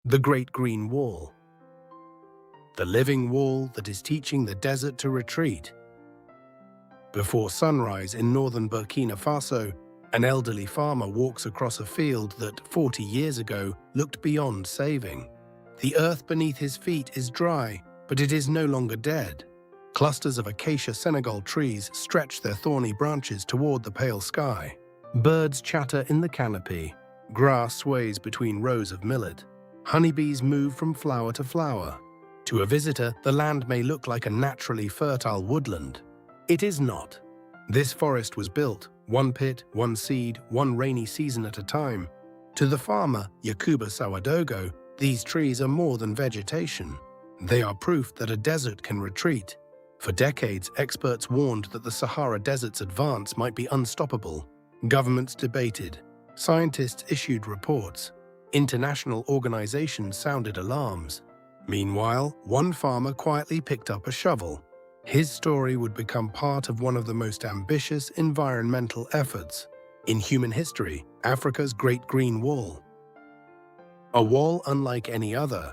The Great Green Wall. The living wall that is teaching the desert to retreat. Before sunrise in northern Burkina Faso, an elderly farmer walks across a field that 40 years ago looked beyond saving. The earth beneath his feet is dry, but it is no longer dead. Clusters of acacia Senegal trees stretch their thorny branches toward the pale sky. Birds chatter in the canopy. Grass sways between rows of millet. Honeybees move from flower to flower. To a visitor, the land may look like a naturally fertile woodland. It is not. This forest was built, one pit, one seed, one rainy season at a time. To the farmer, Yacouba Sawadogo, these trees are more than vegetation. They are proof that a desert can retreat. For decades, experts warned that the Sahara Desert's advance might be unstoppable. Governments debated. Scientists issued reports. International organizations sounded alarms. Meanwhile, one farmer quietly picked up a shovel. His story would become part of one of the most ambitious environmental efforts in human history, Africa's Great Green Wall. A wall unlike any other.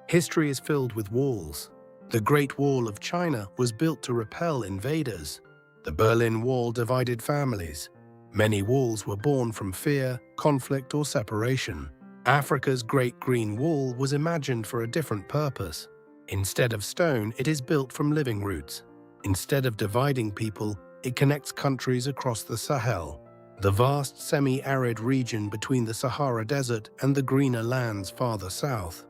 History is filled with walls. The Great Wall of China was built to repel invaders. The Berlin Wall divided families. Many walls were born from fear, conflict, or separation. Africa's Great Green Wall was imagined for a different purpose. Instead of stone, it is built from living roots. Instead of dividing people, it connects countries across the Sahel, the vast semi-arid region between the Sahara Desert and the greener lands farther south.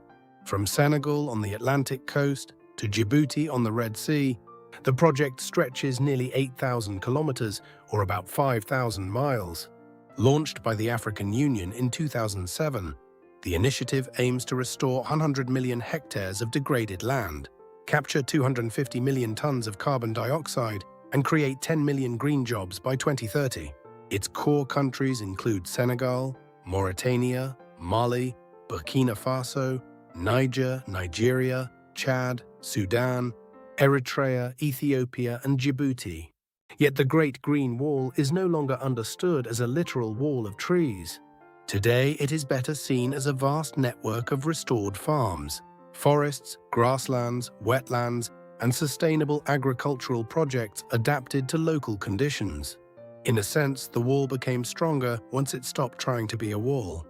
From Senegal on the Atlantic coast to Djibouti on the Red Sea, the project stretches nearly 8,000 kilometers, or about 5,000 miles. Launched by the African Union in 2007, the initiative aims to restore 100 million hectares of degraded land, capture 250 million tons of carbon dioxide, and create 10 million green jobs by 2030. Its core countries include Senegal, Mauritania, Mali, Burkina Faso, Niger, Nigeria, Chad, Sudan, Eritrea, Ethiopia, and Djibouti. Yet the Great Green Wall is no longer understood as a literal wall of trees. Today, it is better seen as a vast network of restored farms, forests, grasslands, wetlands, and sustainable agricultural projects adapted to local conditions. In a sense, the wall became stronger once it stopped trying to be a wall.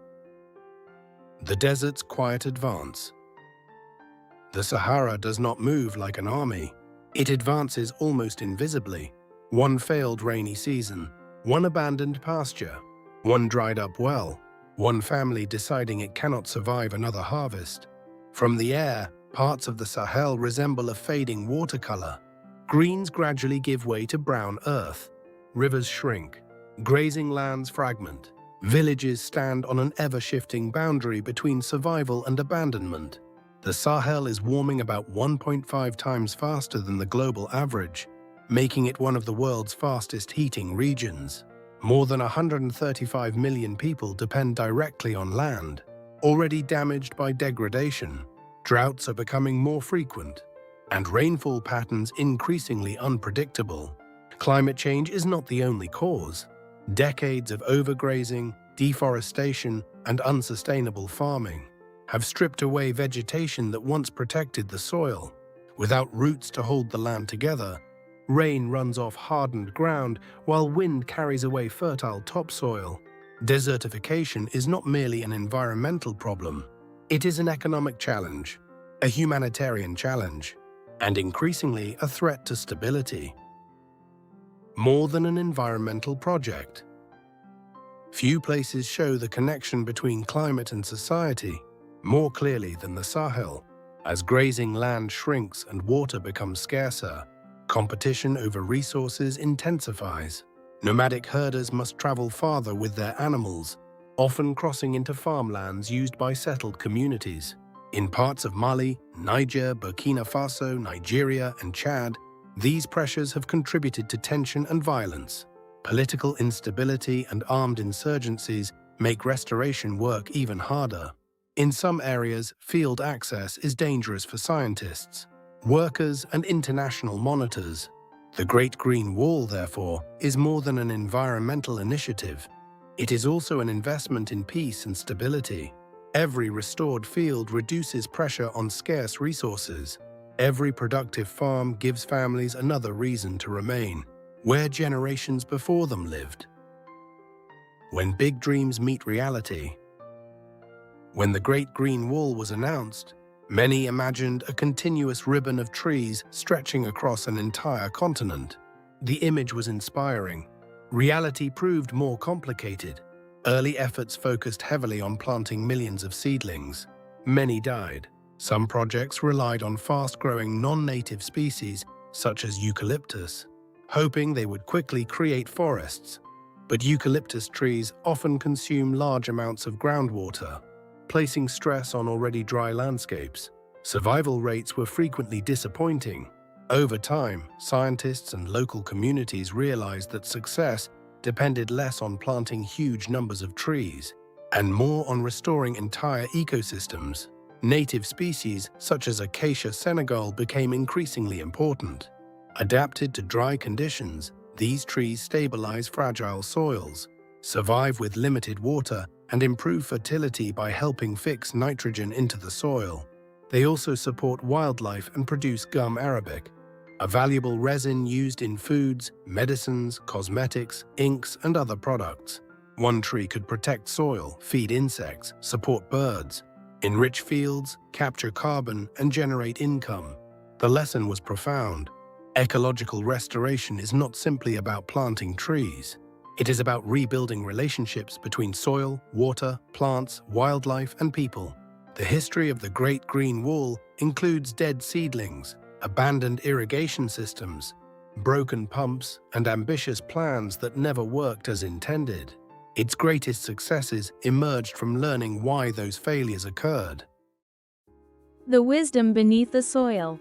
The desert's quiet advance. The Sahara does not move like an army. It advances almost invisibly. One failed rainy season, one abandoned pasture, one dried up well, one family deciding it cannot survive another harvest. From the air, parts of the Sahel resemble a fading watercolor. Greens gradually give way to brown earth. Rivers shrink. Grazing lands fragment. Villages stand on an ever-shifting boundary between survival and abandonment. The Sahel is warming about 1.5 times faster than the global average, making it one of the world's fastest heating regions. More than 135 million people depend directly on land, already damaged by degradation. Droughts are becoming more frequent, and rainfall patterns increasingly unpredictable. Climate change is not the only cause. Decades of overgrazing, deforestation, and unsustainable farming have stripped away vegetation that once protected the soil. Without roots to hold the land together, rain runs off hardened ground while wind carries away fertile topsoil. Desertification is not merely an environmental problem. It is an economic challenge, a humanitarian challenge, and increasingly a threat to stability. More than an environmental project. Few places show the connection between climate and society more clearly than the Sahel. As grazing land shrinks and water becomes scarcer, competition over resources intensifies. Nomadic herders must travel farther with their animals, often crossing into farmlands used by settled communities. In parts of Mali, Niger, Burkina Faso, Nigeria, and Chad, these pressures have contributed to tension and violence. Political instability and armed insurgencies make restoration work even harder. In some areas, field access is dangerous for scientists, workers, and international monitors. The Great Green Wall, therefore, is more than an environmental initiative. It is also an investment in peace and stability. Every restored field reduces pressure on scarce resources. Every productive farm gives families another reason to remain where generations before them lived. When big dreams meet reality. When the Great Green Wall was announced, many imagined a continuous ribbon of trees stretching across an entire continent. The image was inspiring. Reality proved more complicated. Early efforts focused heavily on planting millions of seedlings. Many died. Some projects relied on fast-growing non-native species, such as eucalyptus, hoping they would quickly create forests. But eucalyptus trees often consume large amounts of groundwater, placing stress on already dry landscapes. Survival rates were frequently disappointing. Over time, scientists and local communities realized that success depended less on planting huge numbers of trees and more on restoring entire ecosystems. Native species such as Acacia senegal became increasingly important. Adapted to dry conditions, these trees stabilize fragile soils, survive with limited water, and improve fertility by helping fix nitrogen into the soil. They also support wildlife and produce gum arabic, a valuable resin used in foods, medicines, cosmetics, inks, and other products. One tree could protect soil, feed insects, support birds, enrich fields, capture carbon, and generate income. The lesson was profound. Ecological restoration is not simply about planting trees. It is about rebuilding relationships between soil, water, plants, wildlife, and people. The history of the Great Green Wall includes dead seedlings, abandoned irrigation systems, broken pumps, and ambitious plans that never worked as intended. Its greatest successes emerged from learning why those failures occurred. The wisdom beneath the soil.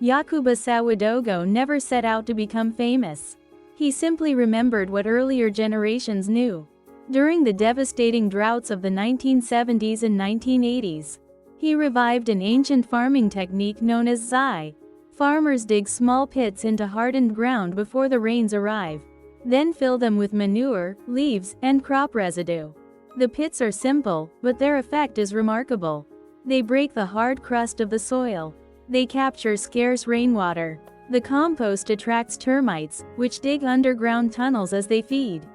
Yacouba Sawadogo never set out to become famous. He simply remembered what earlier generations knew. During the devastating droughts of the 1970s and 1980s, he revived an ancient farming technique known as zai. Farmers dig small pits into hardened ground before the rains arrive, then fill them with manure, leaves, and crop residue. The pits are simple, but their effect is remarkable. They break the hard crust of the soil. They capture scarce rainwater. The compost attracts termites, which dig underground tunnels as they feed.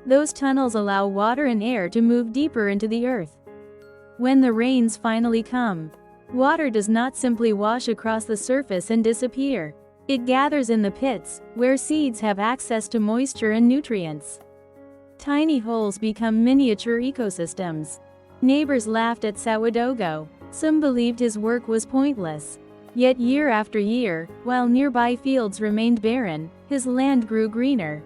Those tunnels allow water and air to move deeper into the earth. When the rains finally come, water does not simply wash across the surface and disappear. It gathers in the pits, where seeds have access to moisture and nutrients. Tiny holes become miniature ecosystems. Neighbors laughed at Sawadogo. Some believed his work was pointless. Yet year after year, while nearby fields remained barren, his land grew greener.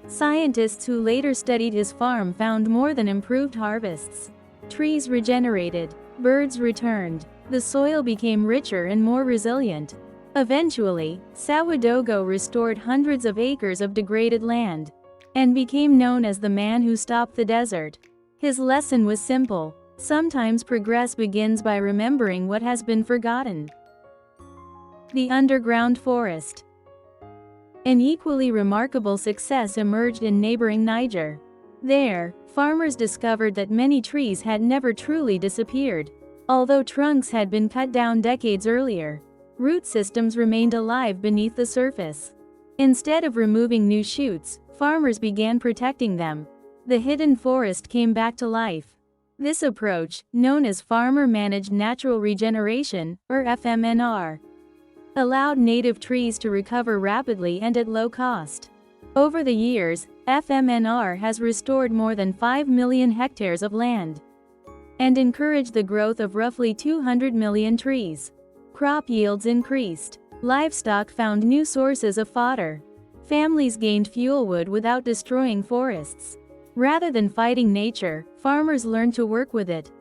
Scientists who later studied his farm found more than improved harvests. Trees regenerated, birds returned, the soil became richer and more resilient. Eventually, Sawadogo restored hundreds of acres of degraded land and became known as the man who stopped the desert. His lesson was simple. Sometimes progress begins by remembering what has been forgotten. The underground forest. An equally remarkable success emerged in neighboring Niger. There, farmers discovered that many trees had never truly disappeared. Although trunks had been cut down decades earlier, root systems remained alive beneath the surface. Instead of removing new shoots, farmers began protecting them. The hidden forest came back to life. This approach, known as Farmer-Managed Natural Regeneration, or FMNR, allowed native trees to recover rapidly and at low cost. Over the years, FMNR has restored more than 5 million hectares of land and encouraged the growth of roughly 200 million trees. Crop yields increased. Livestock found new sources of fodder. Families gained fuel wood without destroying forests. Rather than fighting nature, farmers learned to work with it.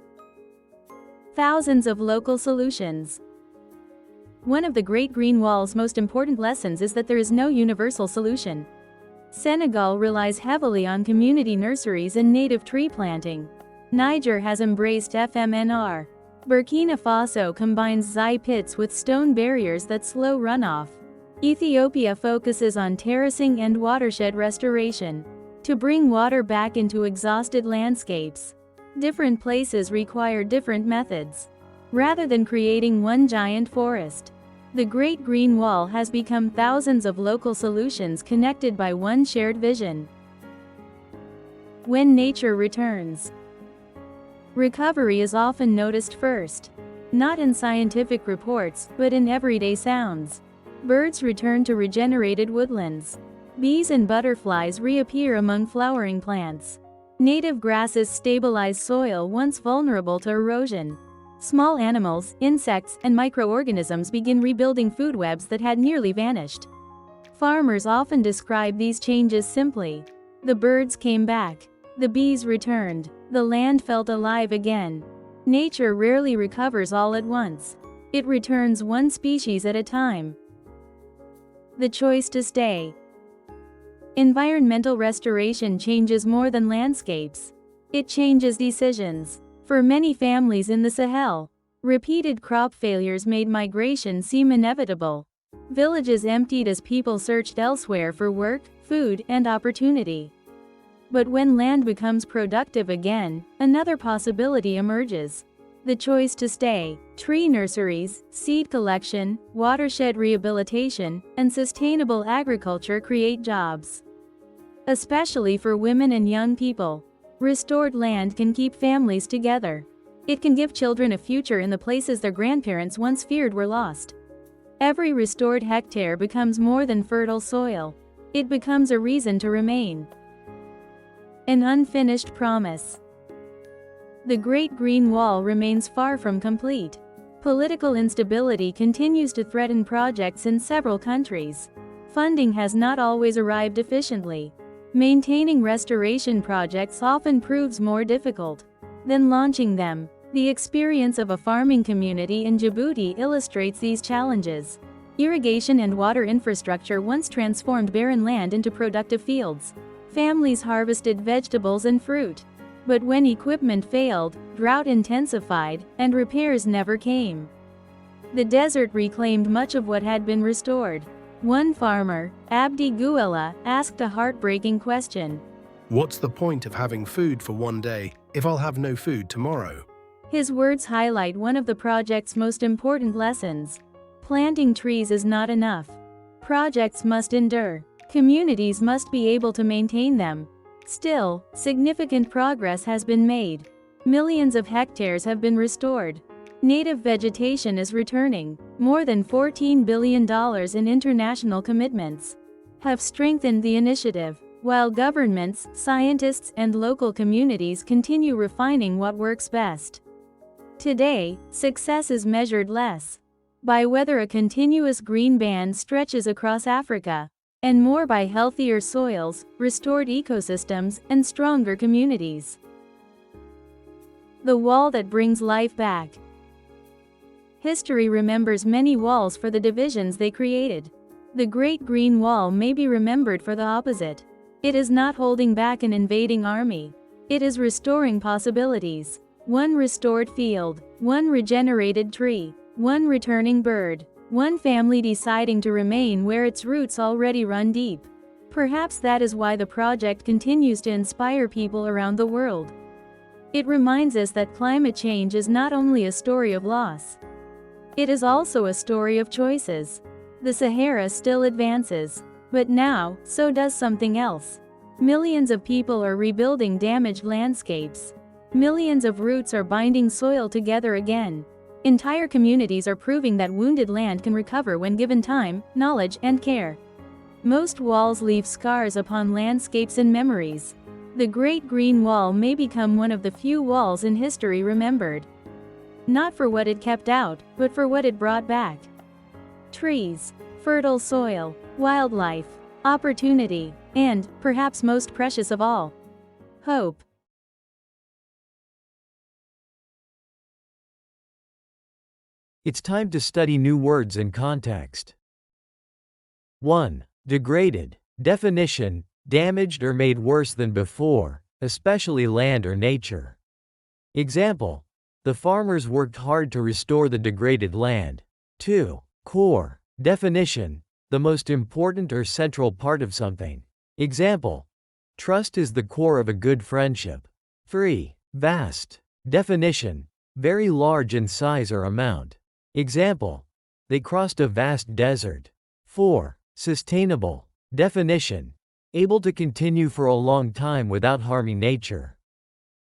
Thousands of local solutions. One of the Great Green Wall's most important lessons is that there is no universal solution. Senegal relies heavily on community nurseries and native tree planting. Niger has embraced FMNR. Burkina Faso combines zai pits with stone barriers that slow runoff. Ethiopia focuses on terracing and watershed restoration to bring water back into exhausted landscapes. Different places require different methods. Rather than creating one giant forest, the Great Green Wall has become thousands of local solutions connected by one shared vision. When nature returns, recovery is often noticed first. Not in scientific reports, but in everyday sounds. Birds return to regenerated woodlands. Bees and butterflies reappear among flowering plants. Native grasses stabilize soil once vulnerable to erosion. Small animals, insects, and microorganisms begin rebuilding food webs that had nearly vanished. Farmers often describe these changes simply. The birds came back. The bees returned. The land felt alive again. Nature rarely recovers all at once. It returns one species at a time. The choice to stay. Environmental restoration changes more than landscapes. It changes decisions. For many families in the Sahel, repeated crop failures made migration seem inevitable. Villages emptied as people searched elsewhere for work, food, and opportunity. But when land becomes productive again, another possibility emerges. The choice to stay. Tree nurseries, seed collection, watershed rehabilitation, and sustainable agriculture create jobs. Especially for women and young people. Restored land can keep families together. It can give children a future in the places their grandparents once feared were lost. Every restored hectare becomes more than fertile soil. It becomes a reason to remain. An unfinished promise. The Great Green Wall remains far from complete. Political instability continues to threaten projects in several countries. Funding has not always arrived efficiently. Maintaining restoration projects often proves more difficult than launching them. The experience of a farming community in Djibouti illustrates these challenges. Irrigation and water infrastructure once transformed barren land into productive fields. Families harvested vegetables and fruit. But when equipment failed, drought intensified, and repairs never came. The desert reclaimed much of what had been restored. One farmer, Abdi Guela, asked a heartbreaking question. What's the point of having food for one day if I'll have no food tomorrow? His words highlight one of the project's most important lessons. Planting trees is not enough. Projects must endure. Communities must be able to maintain them. Still, significant progress has been made. Millions of hectares have been restored. Native vegetation is returning. More than $14 billion in international commitments have strengthened the initiative, while governments, scientists, and local communities continue refining what works best. Today, success is measured less by whether a continuous green band stretches across Africa, and more by healthier soils, restored ecosystems, and stronger communities. The wall that brings life back. History remembers many walls for the divisions they created. The Great Green Wall may be remembered for the opposite. It is not holding back an invading army. It is restoring possibilities. One restored field, one regenerated tree, one returning bird. One family deciding to remain where its roots already run deep. Perhaps that is why the project continues to inspire people around the world. It reminds us that climate change is not only a story of loss. It is also a story of choices. The Sahara still advances. But now, so does something else. Millions of people are rebuilding damaged landscapes. Millions of roots are binding soil together again. Entire communities are proving that wounded land can recover when given time, knowledge, and care. Most walls leave scars upon landscapes and memories. The Great Green Wall may become one of the few walls in history remembered. Not for what it kept out, but for what it brought back. Trees, fertile soil, wildlife, opportunity, and, perhaps most precious of all, hope. It's time to study new words in context. 1. Degraded. Definition: damaged or made worse than before, especially land or nature. Example: the farmers worked hard to restore the degraded land. 2. Core. Definition: the most important or central part of something. Example: trust is the core of a good friendship. 3. Vast. Definition: very large in size or amount. Example: they crossed a vast desert. 4. Sustainable. Definition: able to continue for a long time without harming nature.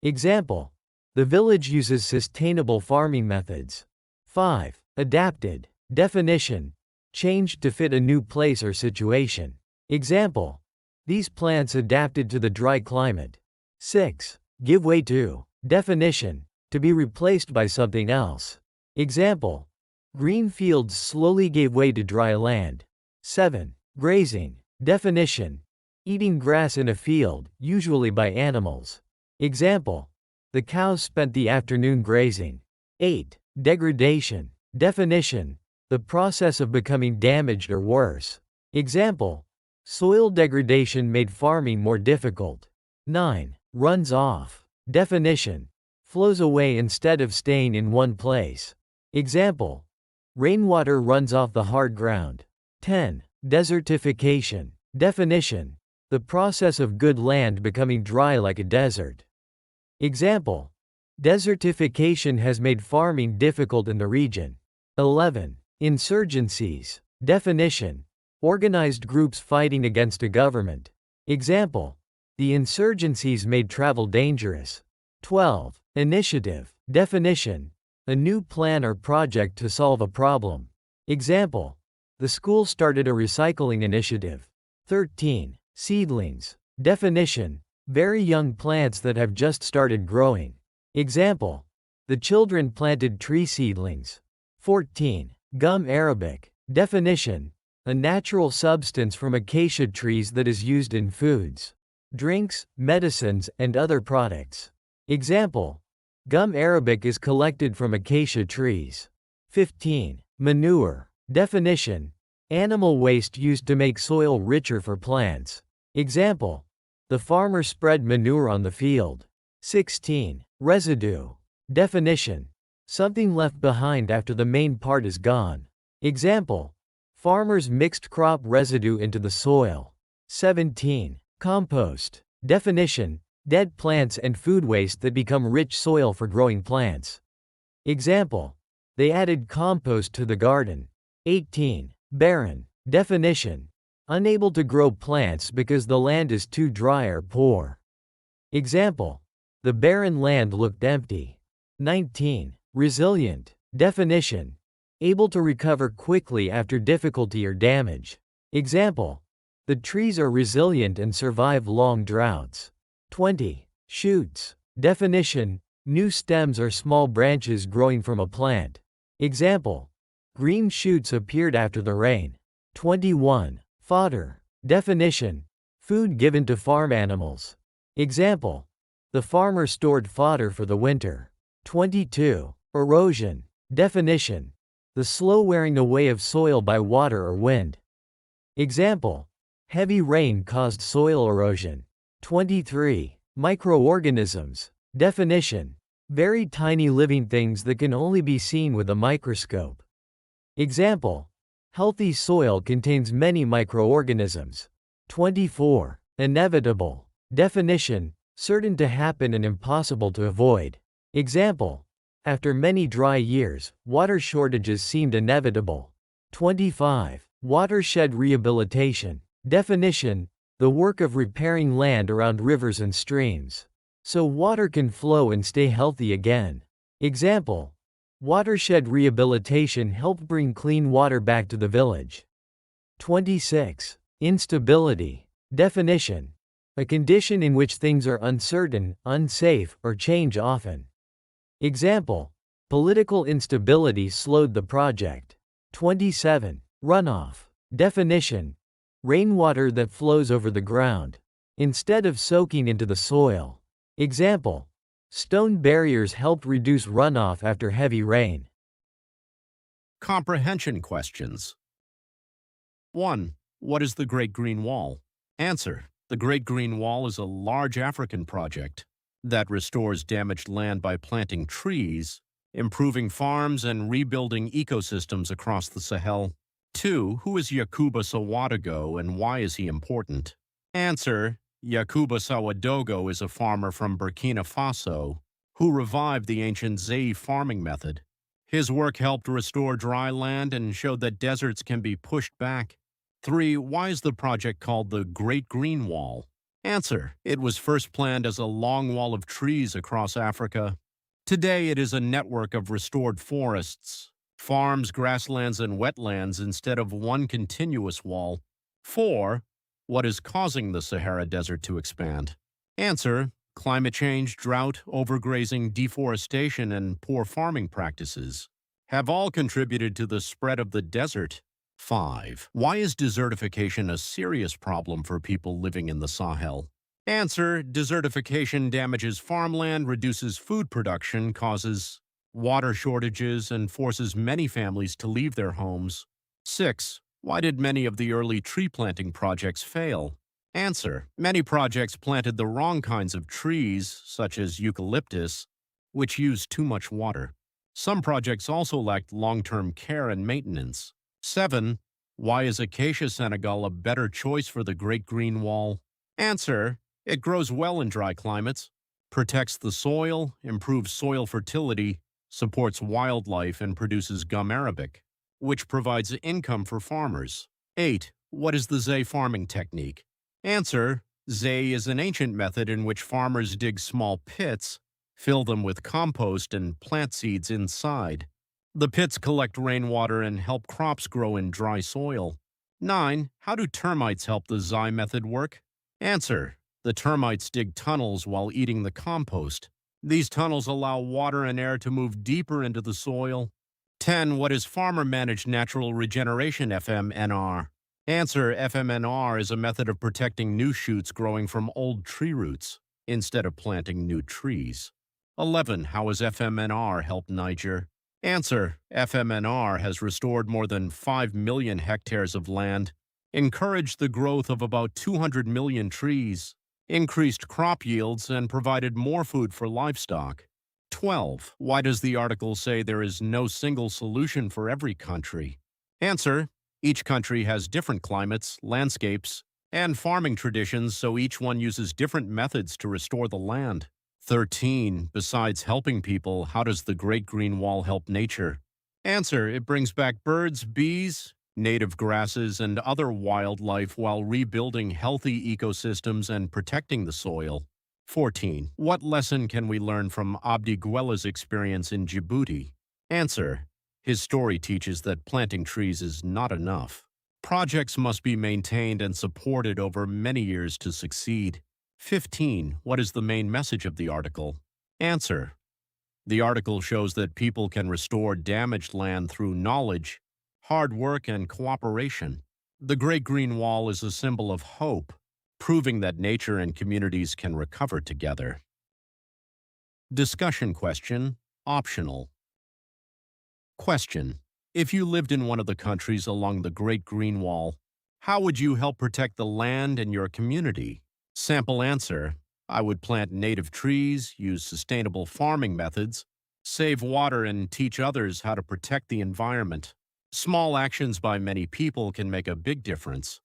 Example: the village uses sustainable farming methods. 5. Adapted. Definition: changed to fit a new place or situation. Example: these plants adapted to the dry climate. 6. Give way to. Definition: to be replaced by something else. Example: green fields slowly gave way to dry land. 7. Grazing. Definition: eating grass in a field, usually by animals. Example: the cows spent the afternoon grazing. 8. Degradation. Definition: the process of becoming damaged or worse. Example: soil degradation made farming more difficult. 9. Runs off. Definition: flows away instead of staying in one place. Example: rainwater runs off the hard ground. 10. Desertification. Definition: the process of good land becoming dry like a desert. Example: desertification has made farming difficult in the region. 11. Insurgencies. Definition: organized groups fighting against a government. Example: the insurgencies made travel dangerous. 12. Initiative. Definition: a new plan or project to solve a problem. Example: the school started a recycling initiative. 13. Seedlings. Definition: very young plants that have just started growing. Example: the children planted tree seedlings. 14. Gum arabic. Definition: a natural substance from acacia trees that is used in foods, drinks, medicines, and other products. Example: gum arabic is collected from acacia trees. 15. Manure. Definition: animal waste used to make soil richer for plants. Example: the farmer spread manure on the field. 16. Residue. Definition: something left behind after the main part is gone. Example: farmers mixed crop residue into the soil. 17. Compost. Definition: dead plants and food waste that become rich soil for growing plants. Example: they added compost to the garden. 18. Barren. Definition: unable to grow plants because the land is too dry or poor. Example: the barren land looked empty. 19. Resilient. Definition: able to recover quickly after difficulty or damage. Example: the trees are resilient and survive long droughts. 20. Shoots. Definition: new stems or small branches growing from a plant. Example: green shoots appeared after the rain. 21. Fodder. Definition: food given to farm animals. Example: the farmer stored fodder for the winter. 22. Erosion. Definition: the slow wearing away of soil by water or wind. Example: heavy rain caused soil erosion. 23. Microorganisms. Definition: very tiny living things that can only be seen with a microscope. Example: healthy soil contains many microorganisms. 24. Inevitable. Definition: certain to happen and impossible to avoid. Example: after many dry years, water shortages seemed inevitable. 25. Watershed rehabilitation. Definition: the work of repairing land around rivers and streams, so water can flow and stay healthy again. Example: watershed rehabilitation helped bring clean water back to the village. 26. Instability. Definition: a condition in which things are uncertain, unsafe, or change often. Example: political instability slowed the project. 27. Runoff. Definition: rainwater that flows over the ground, instead of soaking into the soil. Example: stone barriers helped reduce runoff after heavy rain. Comprehension questions. 1. What is the Great Green Wall? Answer: the Great Green Wall is a large African project that restores damaged land by planting trees, improving farms, and rebuilding ecosystems across the Sahel. 2. Who is Yacouba Sawadogo and why is he important? Answer: Yacouba Sawadogo is a farmer from Burkina Faso who revived the ancient Zay farming method. His work helped restore dry land and showed that deserts can be pushed back. 3. Why is the project called the Great Green Wall? Answer: it was first planned as a long wall of trees across Africa. Today it is a network of restored forests, farms, grasslands, and wetlands instead of one continuous wall. 4. What is causing the Sahara Desert to expand? Answer: climate change, drought, overgrazing, deforestation, and poor farming practices have all contributed to the spread of the desert. 5. Why is desertification a serious problem for people living in the Sahel? Answer: desertification damages farmland, reduces food production, causes water shortages, and forces many families to leave their homes. 6. Why did many of the early tree planting projects fail? Answer: many projects planted the wrong kinds of trees, such as eucalyptus, which used too much water. Some projects also lacked long-term care and maintenance. 7. Why is Acacia Senegal a better choice for the Great Green Wall? Answer: it grows well in dry climates, protects the soil, improves soil fertility, supports wildlife, and produces gum arabic, which provides income for farmers. 8. What is the Zay farming technique? Answer: Zay is an ancient method in which farmers dig small pits, fill them with compost, and plant seeds inside. The pits collect rainwater and help crops grow in dry soil. 9. How do termites help the Zay method work? Answer: the termites dig tunnels while eating the compost. These tunnels allow water and air to move deeper into the soil. 10. What is farmer-managed natural regeneration, FMNR? Answer: FMNR is a method of protecting new shoots growing from old tree roots instead of planting new trees. 11. How has FMNR helped Niger? Answer: FMNR has restored more than 5 million hectares of land, encouraged the growth of about 200 million trees, increased crop yields, and provided more food for livestock. 12. Why does the article say there is no single solution for every country? Answer: each country has different climates, landscapes, and farming traditions, so each one uses different methods to restore the land. 13. Besides helping people, how does the Great Green Wall help nature? Answer: it brings back birds, bees, native grasses, and other wildlife while rebuilding healthy ecosystems and protecting the soil. 14. What lesson can we learn from Abdi Gwela's experience in Djibouti? Answer: his story teaches that planting trees is not enough. Projects must be maintained and supported over many years to succeed. 15. What is the main message of the article? Answer: the article shows that people can restore damaged land through knowledge, hard work, and cooperation. The Great Green Wall is a symbol of hope, proving that nature and communities can recover together. Discussion question, optional. Question: if you lived in one of the countries along the Great Green Wall, how would you help protect the land and your community? Sample answer: I would plant native trees, use sustainable farming methods, save water, and teach others how to protect the environment. Small actions by many people can make a big difference.